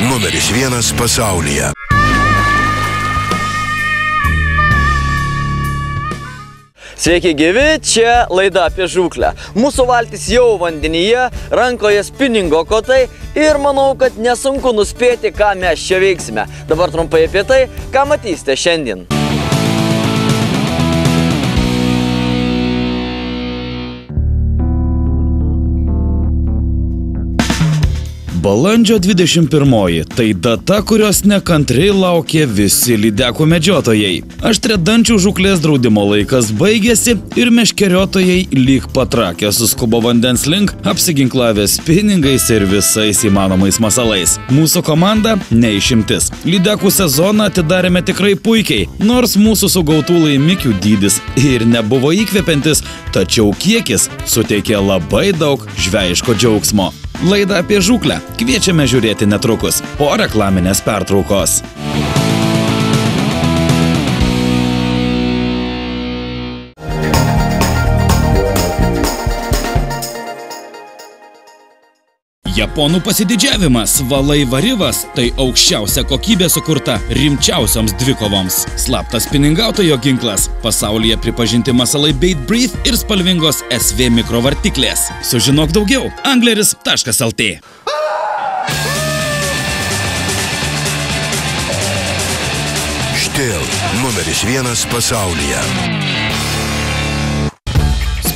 numeris 1 pasaulyje. Sveiki gyvi, čia laida apie žūklę. Mūsų valtis jau vandenyje, rankoje spiningo kotai ir manau, kad nesunku nuspėti, ką mes čia veiksime. Dabar trumpai apie tai, ką matysite šiandien. Balandžio 21. Tai data, kurios nekantriai laukė visi lydekų medžiotojai. Aštriadančių žūklės draudimo laikas baigėsi ir meškeriotojai lyg patrakę suskubo vandens link, apsiginklavę spiningais ir visais įmanomais masalais. Mūsų komanda neišimtis. Lydekų sezoną atidarėme tikrai puikiai, nors mūsų sugautų laimikių dydis ir nebuvo įkvepiantis, tačiau kiekis suteikė labai daug žvejyško džiaugsmo. Laidą apie žūklę kviečiame žiūrėti netrukus po reklaminės pertraukos. Japonų pasididžiavimas Valai Varivas – tai aukščiausia kokybė sukurta rimčiausioms dvikovoms. Slaptas spiningautojo ginklas, pasaulyje pripažinti masalai Bait Breath ir spalvingos SV mikrovartiklės. Sužinok daugiau angleris.lt. Štil numeris 1 pasaulyje.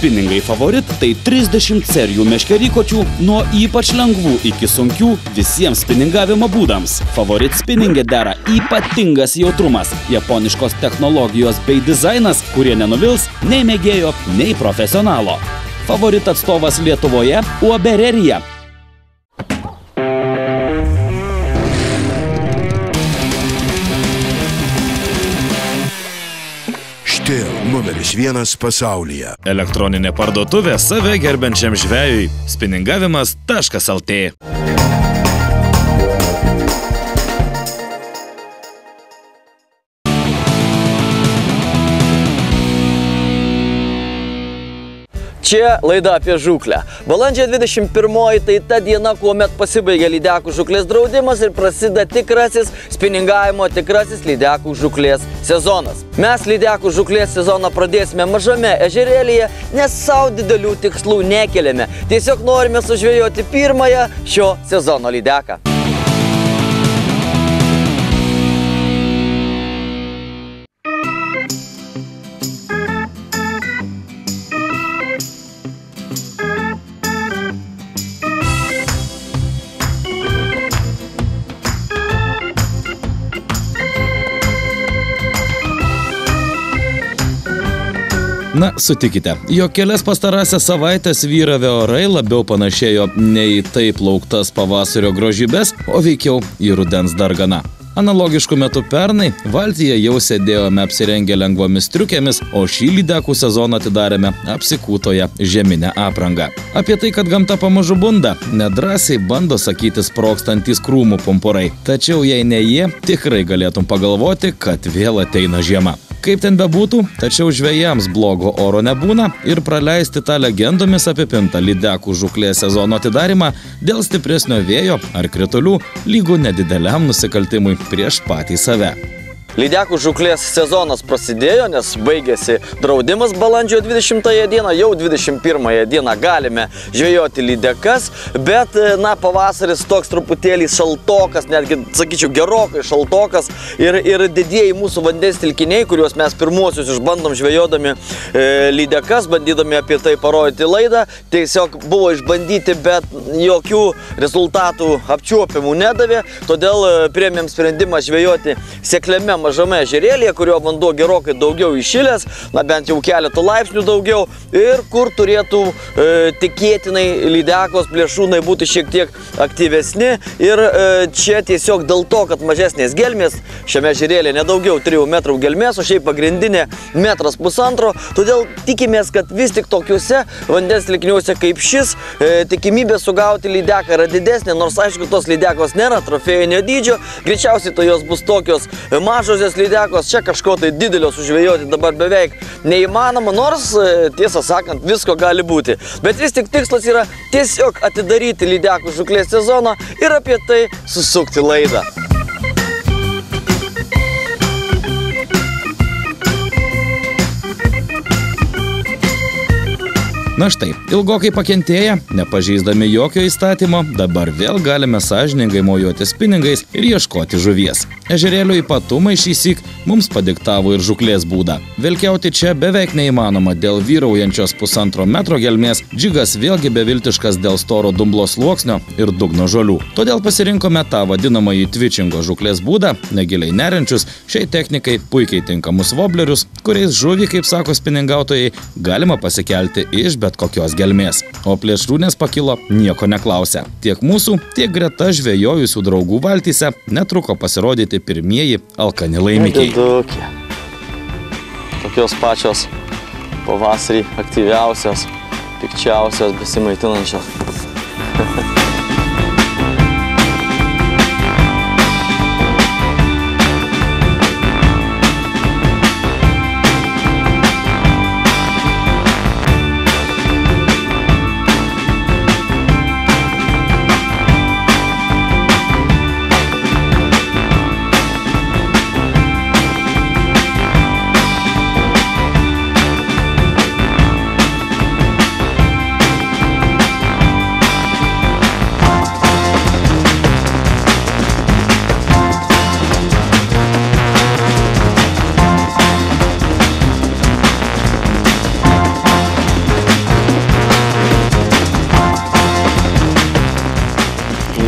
Spiningai Favorit – tai 30 serijų meškerykočių nuo ypač lengvų iki sunkių visiems spiningavimo būdams. Favorit spininge dera ypatingas jautrumas, japoniškos technologijos bei dizainas, kurie nenuvils nei mėgėjo, nei profesionalo. Favorit atstovas Lietuvoje – Uobererija. Štil numeris 1 pasaulyje. Elektroninė parduotuvė save gerbiančiam žvejui. Spiningavimas.lt. Čia laida apie žūklę. Balandžio 21 tai ta diena, kuomet pasibaigia lydekų žūklės draudimas ir prasideda tikrasis spiningavimo, tikrasis lydekų žūklės sezonas. Mes lydekų žūklės sezoną pradėsime mažame ežerėlyje, nes savo didelių tikslų nekeliame. Tiesiog norime sužvejoti pirmąją šio sezono lydeką. Na, sutikite, jog kelias pastarąsias savaitės vyravę orai labiau panašėjo ne į taip lauktas pavasario grožybės, o veikiau į rudens darganą. Analogišku metu pernai valtyje jau sėdėjome apsirengę lengvomis striukėmis, o šį lydekų sezoną atidarėme apsikūtoje žeminę aprangą. Apie tai, kad gamta pamažu bunda, nedrąsiai bando sakyti sprogstantys krūmų pumpurai. Tačiau jei ne jie, tikrai galėtum pagalvoti, kad vėl ateina žiema. Kaip ten bebūtų, tačiau žvejams blogo oro nebūna ir praleisti tą legendomis apipintą lydekų žūklės sezono atidarimą dėl stipresnio vėjo ar kritulių lygu nedideliam nusikaltimui prieš patį save. Lydekų žūklės sezonas prasidėjo, nes baigėsi draudimas balandžio 20 dieną, jau 21 dieną galime žvejoti lydekas, bet, na, pavasaris toks truputėlį šaltokas, netgi, sakyčiau, gerokai šaltokas ir didieji mūsų vandens telkiniai, kuriuos mes pirmuosius išbandom žvejodami lydekas, bandydami apie tai parodyti laidą, tiesiog buvo išbandyti, bet jokių rezultatų apčiuopimų nedavė, todėl priėmėm sprendimą žvejoti sekliame mažame ežerėlyje, kurio vanduo gerokai daugiau įšilęs, na bent jau keletą laipsnių daugiau, ir kur turėtų tikėtinai lydekos plėšrūnai būti šiek tiek aktyvesni. Ir čia tiesiog dėl to, kad mažesnės gelmės, šiame ežerėlyje nedaugiau 3 metrų gelmės, o šiaip pagrindinė 1,5 metro, todėl tikimės, kad vis tik tokiuose vandens telkiniuose kaip šis tikimybė sugauti lydeką yra didesnė, nors aišku, tos lydekos nėra trofėjinio dydžio, greičiausiai to jos bus tokios mažos mažosios lydekos, čia kažko tai didelio sužvejoti dabar beveik neįmanoma, nors, tiesą sakant, visko gali būti. Bet vis tik tikslas yra tiesiog atidaryti lydekų žūklės sezoną ir apie tai susukti laidą. Na štai, ilgokai pakentėję, nepažeisdami jokio įstatymo, dabar vėl galime sąžiningai mojuotis pinigais ir ieškoti žuvies. Ežerėlio ypatumai šįsyk mums padiktavo ir žūklės būdą. Velkiauti čia beveik neįmanoma dėl vyraujančios 1,5 metro gelmės, džigas vėlgi beviltiškas dėl storo dumblo sluoksnio ir dugno žolių. Todėl pasirinkome tą vadinamąjį twitchingo žūklės būdą, negiliai neriančius, šiai technikai puikiai tinkamus voblerius, kuriais žuvį, kaip sako spiningautojai, galima pasikelti iš bet kokios gelmės. O plėšrūnės pakilo nieko neklausę. Tiek mūsų, tiek greta žvejojusių draugų valtyse netruko pasirodyti pirmieji alkani laimikiai. Tokios pačios pavasarį aktyviausios, pikčiausios, besimaitinančios.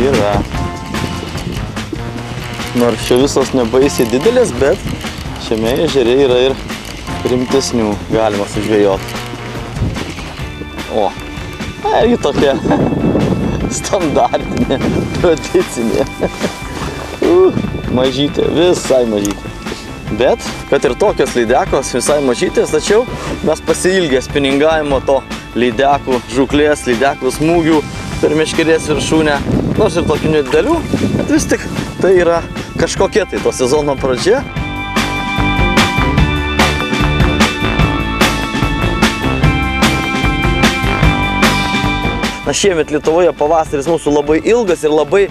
Yra. Nors čia visos nebaisiai didelės, bet šiame ežere yra ir rimtesnių galima sužvejoti. O, irgi tokia standartinė, tradicinė. Mažytė, visai mažytė. Bet, kad ir tokios lydekos visai mažytės, tačiau mes pasiilgę spiningavimo to lydekų žūklės, lydekų smūgių per meškerės viršūnę. Nors ir tokių nedidelių, bet vis tik tai yra kažkokia tai to sezono pradžia. Na, šiemet Lietuvoje pavasaris mūsų labai ilgas ir labai,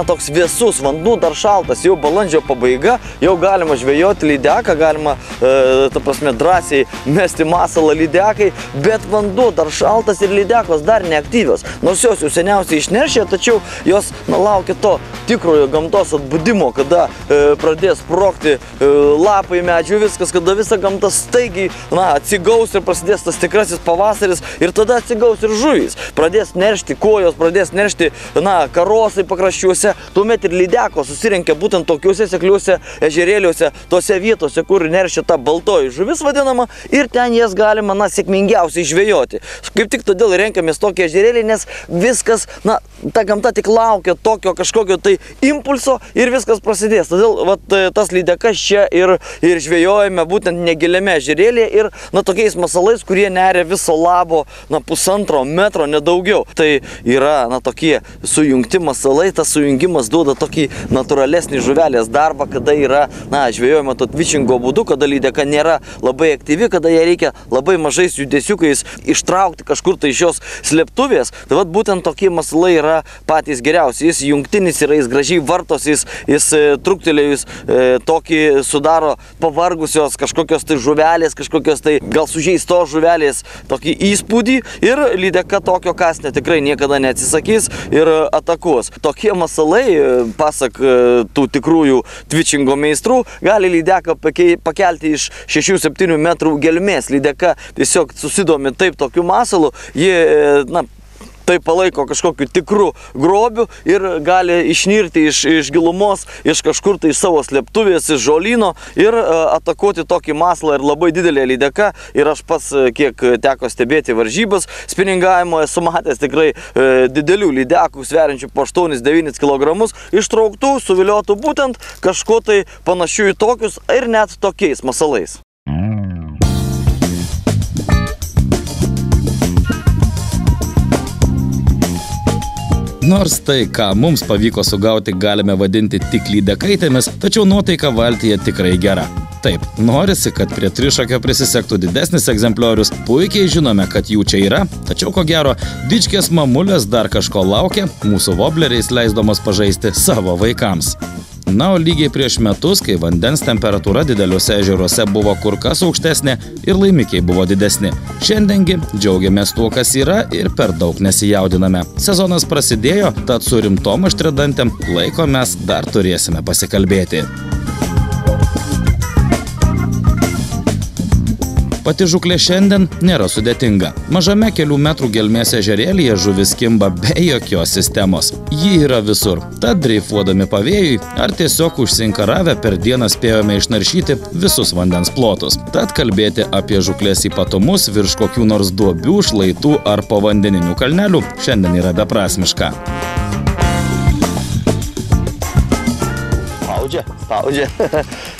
toks vėsus, vanduo dar šaltas, jau balandžio pabaiga, jau galima žvejoti lydeką, galima, drąsiai mesti masalą lydekai, bet vanduo dar šaltas ir lydekos dar neaktyvios. Nors jos jau seniausiai išneršė, tačiau jos laukia to tikrojo gamtos atbudimo, kada pradės sprogti lapai medžių, viskas, kada visa gamta staigiai atsigaus ir prasidės tas tikrasis pavasaris ir tada atsigaus ir žuvys. Pradės neršti kojos, pradės neršti karosai pakraščiuose, tuomet ir lydekos susirenkia būtent tokiuose sekliuose ežerėliuose, tose vietose, kur neršia ta baltoji žuvis vadinama, ir ten jas galima sėkmingiausiai žvejoti. Kaip tik todėl renkamės tokį ežerėlį, nes viskas, ta gamta tik laukia tokio kažkokio tai impulso ir viskas prasidės. Todėl tas lydekas čia ir žvejojame būtent negiliame ežerėlyje ir tokiais masalais, kurie neria viso labo 1,5 metro, nedaugiau. Tai yra tokie sujungti masalai, tas sujungimas duoda tokį natūralesnį žuvelės darbą, kada yra žvejojama to twitchingo būdu, kada lydeka nėra labai aktyvi, kada ją reikia labai mažais judesiukais ištraukti kažkur tai iš jos slėptuvės. Tai būtent tokie masalai yra patys geriausi. Jis jungtinis yra, jis gražiai vartosi, jis truktelėjus tokį sudaro pavargusios kažkokios tai žuvelės, kažkokios tai gal sužeistos žuvelės tokį įspūdį ir lydeka tokio kasnio tikrai niekada neatsisakys ir atakuos. Tokie masalai, pasak tų tikrųjų twitchingo meistrų, gali lydeką pakelti iš 6-7 metrų gelmės. Lydeka tiesiog susidomi taip tokiu masalu, ji tai palaiko kažkokiu tikru grobiu ir gali išnirti iš gilumos, iš kažkur tai iš savo slėptuvės, iš žolyno ir atakuoti tokį masalą ir labai didelė lydeka. Ir aš pats, kiek teko stebėti varžybas spiningavimo, esu matęs tikrai didelių lydekų, sveriančių po 8-9 kg, ištrauktų, suviliotų būtent kažko tai panašių į tokius ir net tokiais masalais. Nors tai, ką mums pavyko sugauti, galime vadinti tik lydekaitėmis, tačiau nuotaika valtyje tikrai gera. Taip, norisi, kad prie trišakio prisisektų didesnis egzempliorius, puikiai žinome, kad jų čia yra, tačiau ko gero, dičkės mamulės dar kažko laukia, mūsų vobleriais leisdamos pažaisti savo vaikams. Na, o lygiai prieš metus, kai vandens temperatūra dideliuose ežeruose buvo kur kas aukštesnė ir laimikiai buvo didesni. Šiandiengi džiaugiamės tuo, kas yra ir per daug nesijaudiname. Sezonas prasidėjo, tad su rimtom aštridantėm laiko mes dar turėsime pasikalbėti. Pati žuklė šiandien nėra sudėtinga. Mažame kelių metrų gelmės ežerėlyje žuvis kimba be jokios sistemos. Ji yra visur. Tad dreifuodami pavėjui ar tiesiog užsinkaravę per dieną spėjome išnaršyti visus vandens plotus. Tad kalbėti apie žuklės ypatumus virš kokių nors duobių, šlaitų ar povandeninių kalnelių šiandien yra beprasmiška. Spaudžia.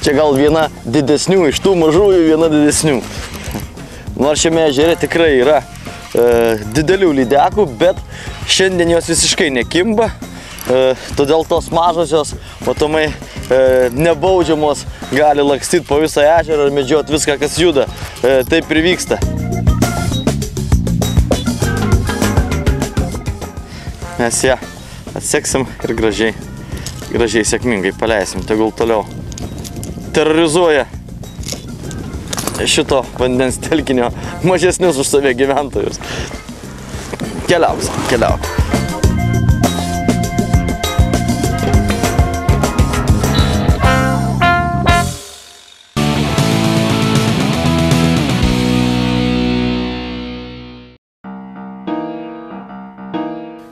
Čia gal viena didesnių, iš tų mažųjų viena didesnių. Nors šiame ežere tikrai yra didelių lydekų, bet šiandien jos visiškai nekimba, todėl tos mažosios, matomai, nebaudžiamos gali lakstyti po visą ežerą ir medžioti viską, kas juda. Taip ir vyksta. Mes ją atseksim ir gražiai sėkmingai paleisim, tegul toliau terrorizuoja šito vandens telkinio mažesnius už save gyventojus. Keliauk.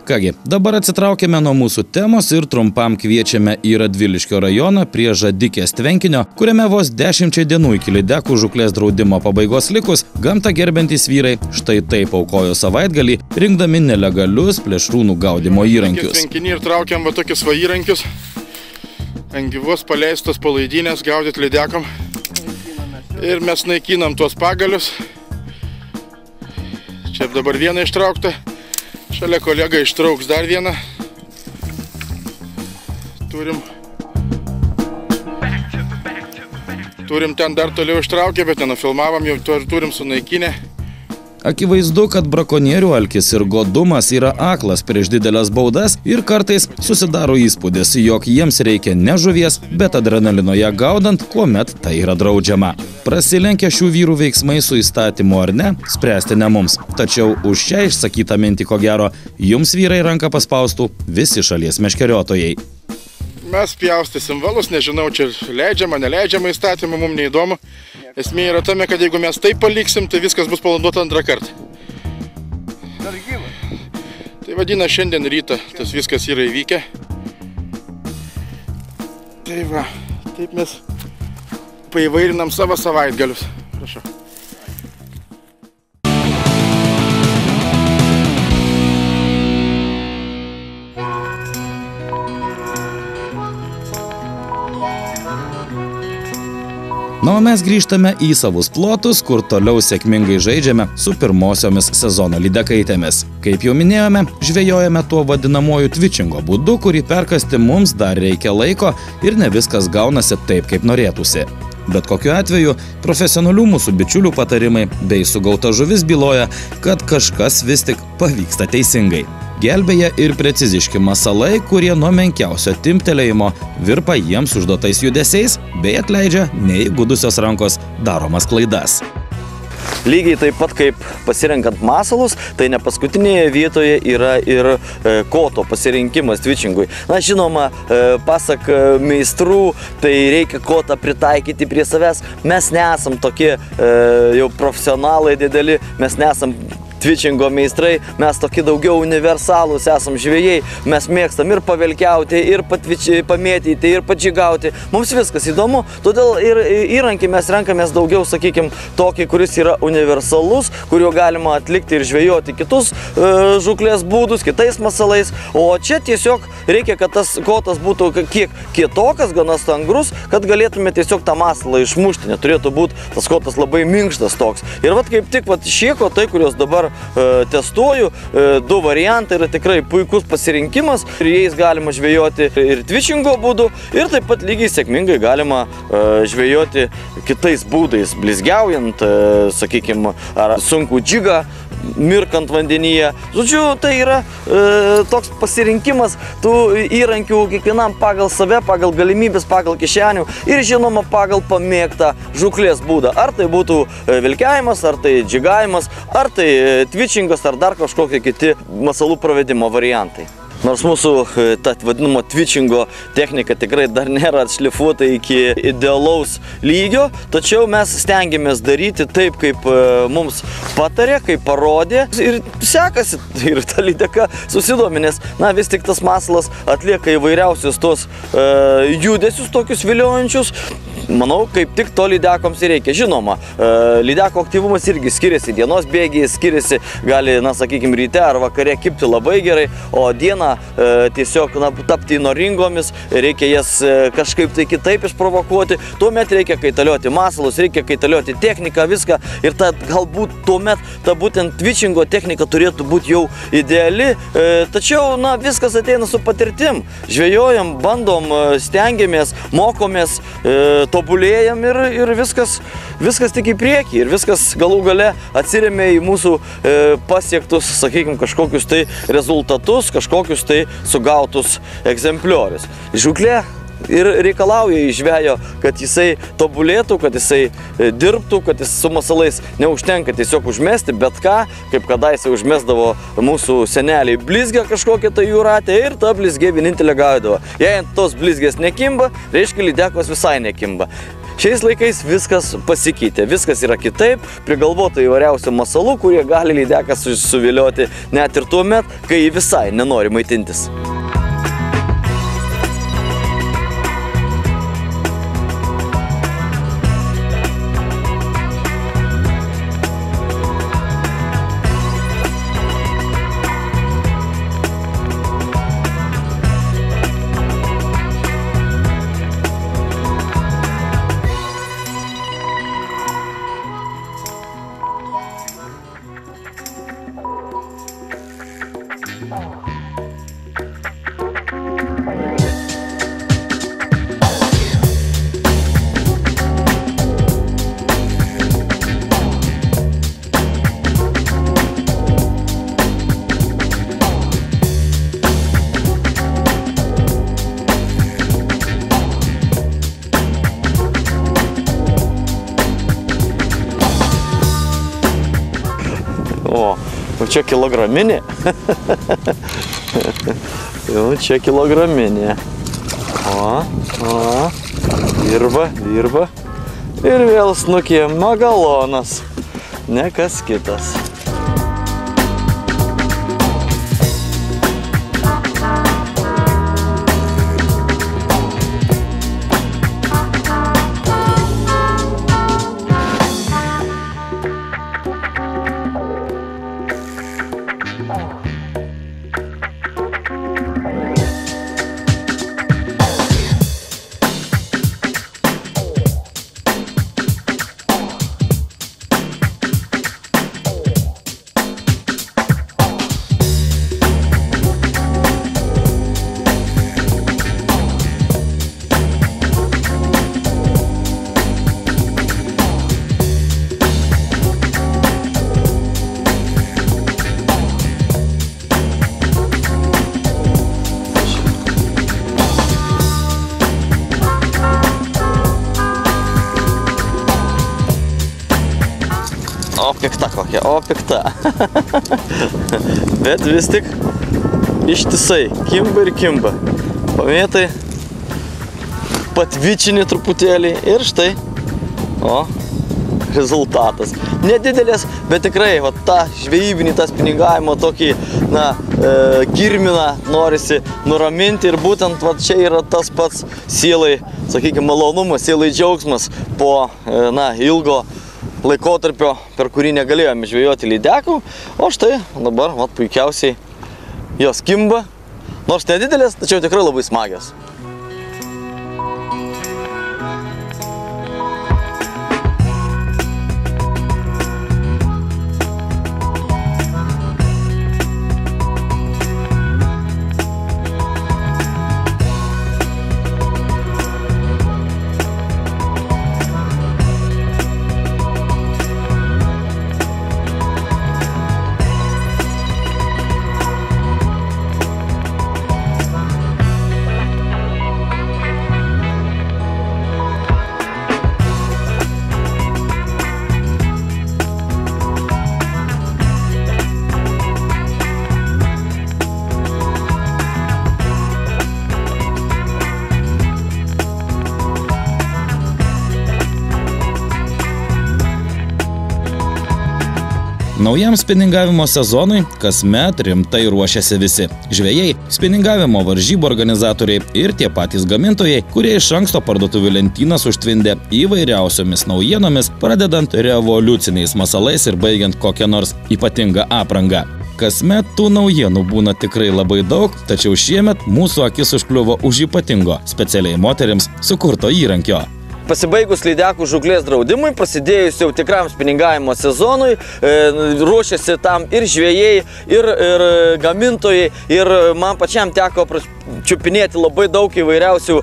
Kągi, dabar atsitraukėme nuo mūsų temos ir trumpam kviečiame į Radviliškio rajoną prie Žadikės tvenkinio, kuriame vos 10 dienų iki lydekų žuklės draudimo pabaigos likus, gamtą gerbiantys vyrai štai taip aukojo savaitgalį, rinkdami nelegalius plėšrūnų gaudymo įrankius. Tvenkinį ir traukiam va tokius va įrankius, ant gyvos paleistos palaidinės gaudyti lydekam. Ir mes naikinam tuos pagalius. Čia dabar vieną ištraukta. Šalia kolega ištrauks dar vieną. Turim ten dar toliau ištraukę, bet nenufilmavom, jau turim sunaikinę. Akivaizdu, kad brakonierių alkis ir godumas yra aklas prieš didelės baudas ir kartais susidaro įspūdis, jog jiems reikia ne žuvies, bet adrenalino ją gaudant, kuomet tai yra draudžiama. Prasilenkia šių vyrų veiksmai su įstatymu ar ne, spręsti ne mums. Tačiau už šią išsakytą mintį, ko gero, jums vyrai ranką paspaustų visi šalies meškeriotojai. Mes pjaustysim valus, nežinau, čia leidžiama, neleidžiama įstatymą, mums neįdomu. Esmė yra tame, kad jeigu mes taip paliksim, tai viskas bus palanduota antrą kartą. Dar gyva? Tai vadina šiandien rytą, tas viskas yra įvykę. Tai va, taip mes paįvairinam savo savaitgalius. Prašau. Na, o mes grįžtame į savus plotus, kur toliau sėkmingai žaidžiame su pirmosiomis sezono lydekaitėmis. Kaip jau minėjome, žvejojame tuo vadinamuoju tvičingo būdu, kurį perkasti mums dar reikia laiko ir ne viskas gaunasi taip, kaip norėtųsi. Bet kokiu atveju, profesionalių mūsų bičiulių patarimai bei sugauta žuvis byloja, kad kažkas vis tik pavyksta teisingai. Gelbėja ir preciziški masalai, kurie nuo menkiausio timptelėjimo virpa jiems užduotais judesiais bei atleidžia neįgudusios rankos daromas klaidas. Lygiai taip pat kaip pasirenkant masalus, tai ne paskutinėje vietoje yra ir koto pasirinkimas tvičingui. Na, žinoma, pasak meistrų, tai reikia kotą pritaikyti prie savęs. Mes nesam tokie jau profesionalai dideli, mes nesam tvičingo meistrai, mes tokie daugiau universalūs esam žvejai, mes mėgstam ir pavelkiauti, ir pamėtyti, ir padžigauti. Mums viskas įdomu, todėl ir įrankį mes renkamės daugiau, sakykime, tokį, kuris yra universalus, kuriuo galima atlikti ir žvejoti kitus žuklės būdus, kitais masalais. O čia tiesiog reikia, kad tas kotas būtų kiek kietokas, gana stangrus, kad galėtume tiesiog tą masalą išmušti. Neturėtų būti tas kotas labai minkštas toks. Ir vat kaip tik šie kotai, kuriuos dabar dabar testuoju. 2 variantai yra tikrai puikus pasirinkimas ir jais galima žvejoti ir twitchingo būdu ir taip pat lygiai sėkmingai galima žvejoti kitais būdais, blizgiaujant, sakykime, ar sunkų džigą mirkant vandenyje. Žodžiu, tai yra toks pasirinkimas tų įrankių kiekvienam pagal save, pagal galimybės, pagal kišenių ir žinoma pagal pamėgtą žūklės būdą. Ar tai būtų vilkiavimas, ar tai džigavimas, ar tai twitchingas, ar dar kažkokie kiti masalų pravedimo variantai. Nors mūsų ta vadinamo twitchingo technika tikrai dar nėra atšlifuota iki idealaus lygio, tačiau mes stengiamės daryti taip, kaip mums patarė, kaip parodė ir sekasi ir ta lydeka susidomi, nes vis tik tas masalas atlieka įvairiausius tos judesius tokius viliojančius. Manau, kaip tik to lydekoms ir reikia. Žinoma, lydeko aktyvumas irgi skiriasi, dienos bėgiai skiriasi, gali, sakykime, ryte ar vakare kibti labai gerai, o dieną tiesiog tapti įnoringomis, reikia jas kažkaip tai kitaip išprovokuoti, tuomet reikia kaitalioti masalus, reikia kaitalioti techniką, viską ir galbūt tuomet ta būtent twitchingo technika turėtų būti jau ideali, tačiau viskas ateina su patirtim. Žvejojam, bandom, stengiamės, mokomės, tobulėjam ir viskas tik į priekį ir viskas galų gale atsiremia į mūsų pasiektus, sakykime, kažkokius tai rezultatus, kažkokius tai sugautus egzempliorius. Žūklė ir reikalauja iš žvejo, kad jisai tobulėtų, kad jisai dirbtų, kad jis su masalais neužtenka tiesiog užmesti bet ką, kaip kadaise užmesdavo mūsų seneliai blizgę kažkokią tai jūratę ir ta blizgė vienintelė gaudavo. Jei ant tos blizgės nekimba, reiškia lydekos visai nekimba. Šiais laikais viskas pasikeitė, viskas yra kitaip, prigalvota įvairiausių masalų, kurie gali lydeką suvilioti net ir tuo met, kai jį visai nenori maitintis. O čia kilograminė. Jau čia kilograminė. Dirba. Ir vėl snukė magalonas. Ne kas kitas. O pikta kokia, o pikta. Bet vis tik ištisai kimba ir kimba. Pamėtai, patvičini truputėlį ir štai, rezultatas. Nedidelės, bet tikrai tą žvejybinį, tą spiningavimo tokį, girminą norisi nuraminti ir būtent čia yra tas pats sielai, sakykime, malonumas, sielai džiaugsmas po ilgo laikotarpio, per kurį negalėjome žvejoti lydekų, o štai dabar puikiausiai jos kimba, nors nedidelės, tačiau tikrai labai smagios. Naujam spiningavimo sezonui kasmet rimtai ruošiasi visi – žvejai, spiningavimo varžybų organizatoriai ir tie patys gamintojai, kurie iš anksto parduotuvių lentynas užtvindė įvairiausiomis naujienomis, pradedant revoliuciniais masalais ir baigiant kokią nors ypatingą aprangą. Kasmet tų naujienų būna tikrai labai daug, tačiau šiemet mūsų akis užkliuvo už ypatingo, specialiai moterims sukurto įrankio. Pasibaigus lydekų žūklės draudimui, prasidėjus jau tikram spiningavimo sezonui, ruošiasi tam ir žvejai, ir gamintojai, ir man pačiam teko čiupinėti labai daug įvairiausių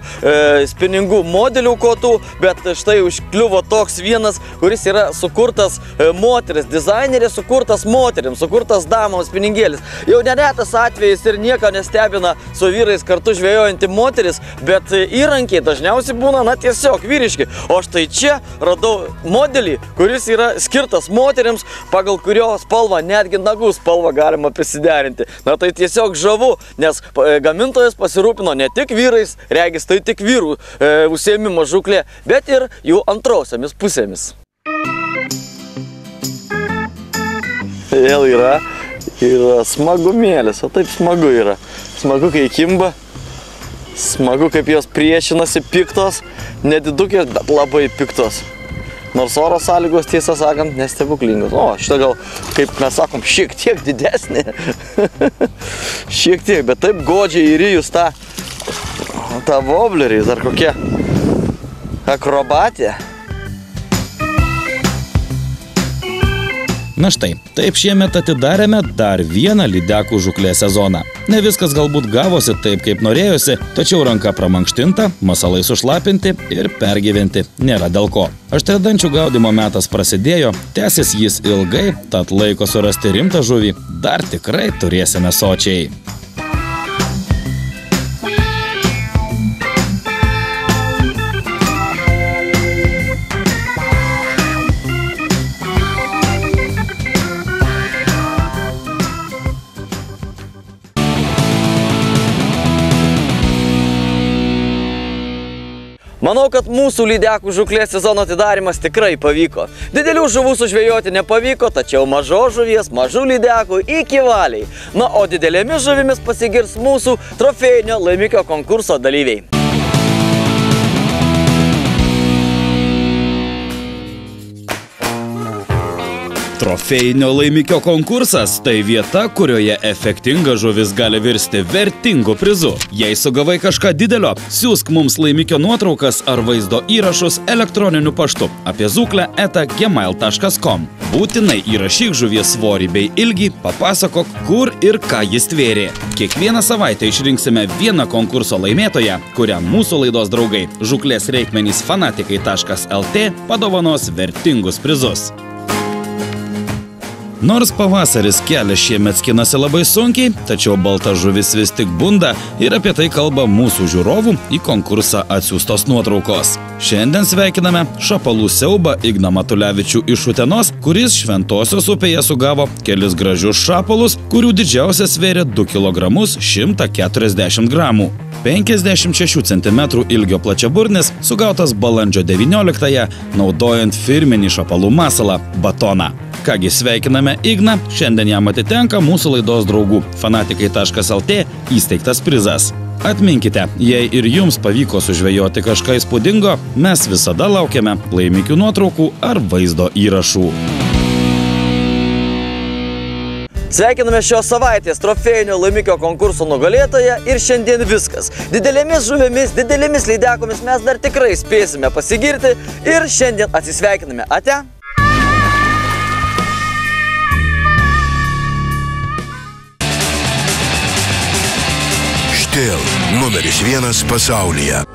spiningų modelių kotų, bet štai užkliuvo toks vienas, kuris yra sukurtas moteris, dizaineris sukurtas moterims, sukurtas damoms spiningėlis. Jau neretas atvejis ir nieko nestebina su vyrais kartu žvejojanti moteris, bet įrankiai dažniausiai būna tiesiog vyriški. O štai čia radau modelį, kuris yra skirtas moterims, pagal kurio spalvą, netgi nagų spalvą galima prisiderinti. Tai tiesiog žavu, nes gamintojas pasirūpino ne tik vyrais, regis tai tik vyrų užsiėmimo žūklė, bet ir jų antrosiamis pusėmis. Vėl yra smagumėlis, o taip smagu yra. Smagu, kai kimba. Smagu, kaip jos priešinasi piktos, nedidukės, bet labai piktos. Nors oro sąlygos, tiesą sakant, nestebuklingos. O, šitą gal, kaip mes sakom, šiek tiek didesnė. Šiek tiek, bet taip godžiai įrijus tą voblerį, dar kokia akrobatė. Na štai, taip šiemet atidarėme dar vieną lydekų žūklės sezoną. Ne viskas galbūt gavosi taip, kaip norėjosi, tačiau ranka pramankštinta, masalai sušlapinti ir pergyventi nėra dėl ko. Aštriadančių gaudymo metas prasidėjo, tęsis jis ilgai, tad laiko surasti rimtą žuvį dar tikrai turėsime sočiai. Manau, kad mūsų lydekų žūklės sezono atidarimas tikrai pavyko. Didelių žuvų sužvejoti nepavyko, tačiau mažos žuvies, mažų lydekų iki valiai. Na, o didelėmis žuvimis pasigirs mūsų trofėjinio laimikio konkurso dalyviai. Trofėjinio laimikio konkursas – tai vieta, kurioje efektinga žuvis gali virsti vertingu prizu. Jei sugavai kažką didelio, siųsk mums laimikio nuotraukas ar vaizdo įrašus elektroniniu paštu apiezūklę@gmail.com. Būtinai įrašyk žuvies svorį bei ilgį, papasakok, kur ir ką jis tvėrė. Kiekvieną savaitę išrinksime vieną konkurso laimėtoją, kuriam mūsų laidos draugai žūklės reikmenys fanatikai.lt padovanos vertingus prizus. Nors pavasaris kelias šiemet skinasi labai sunkiai, tačiau balta žuvis vis tik bunda ir apie tai kalba mūsų žiūrovų į konkursą atsiųstos nuotraukos. Šiandien sveikiname šapalų siaubą Igną Matulevičių iš Utenos, kuris Šventosios upėje sugavo kelis gražius šapalus, kurių didžiausias svėrė 2 kg 140 gramų. 56 cm ilgio plačiaburnis sugautas balandžio 19-ąją, naudojant firminį šapalų masalą – batoną. Kągi, sveikiname Igną, šiandien jam atitenka mūsų laidos draugų fanatikai.lt įsteigtas prizas. Atminkite, jei ir jums pavyko sužvejoti kažką įspūdingo, mes visada laukiame laimikių nuotraukų ar vaizdo įrašų. Sveikiname šios savaitės trofėjinio laimikio konkurso nugalėtoją ir šiandien viskas. Didelėmis žuvėmis, didelėmis lydekomis mes dar tikrai spėsime pasigirti ir šiandien atsisveikiname. Ate! Štil numeris 1 pasaulyje.